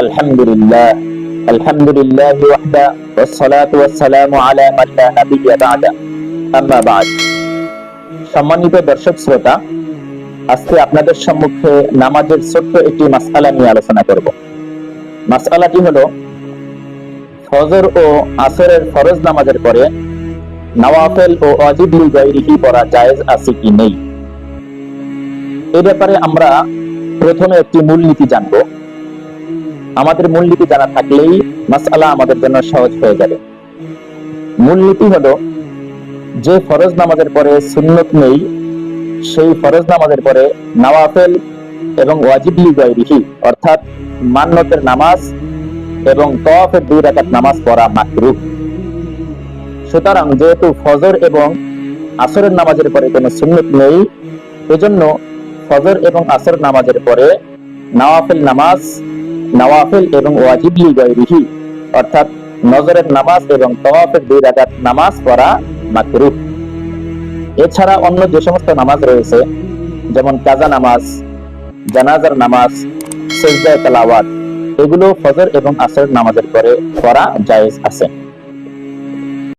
আলহামদুলিল্লাহ আলহামদুলিল্লাহি ওয়াহদা ওয়াসসালাতু ওয়াসসালামু আলা মান লা নাবিয়্যা বা'দা আম্মা বা'দ। সম্মানিত দর্শক শ্রোতা, আজকে আপনাদের সম্মুখে নামাজের ছোট্ট একটি মাসআলা নিয়ে আলোচনা করব। মাসআলাটি হলো, ফজর ও আসরের ফরজ নামাজের পরে নওয়াফিল ও ওয়াজিব লিগাইরিহি পড়া জায়েজ আছে কি নেই। এই ব্যাপারে আমরা প্রথমে একটি মূলনীতি জানব। আমাদের মূলনীতি জানা থাকলেই মাসআলা আমাদের জন্য সহজ হয়ে যাবে। মূলনীতি হলো, যে ফরজ নামাজের পরে সুন্নত নেই, সেই ফরজ নামাজের পরে নওয়াফিল এবং ওয়াজিব লিগাইরিহি অর্থাৎ মান্নতের নামাজ এবং তাওয়াফের 2 রাকাত নামাজ পড়া মাকরুহ। সুতরাং যেহেতু ফজর এবং আসরের নামাজের পরে কোনো সুন্নত নেই, এজন্য ফজর এবং আসর নামাজের পরে নওয়াফিল এবং ওয়াজিব লিগাইরিহি অর্থাৎ নজরের নামাজ এবং তাওয়াফের 2 রাকাত নামাজ পড়া মাকরুহ। এছাড়া অন্য যে সমস্ত নামাজ রয়েছে, যেমন কাজা নামাজ, জানাজার নামাজ, সিজদায়ে তিলাওয়াত, এগুলো ফজর এবং আসর নামাজের পরে পড়া জায়েজ আছে।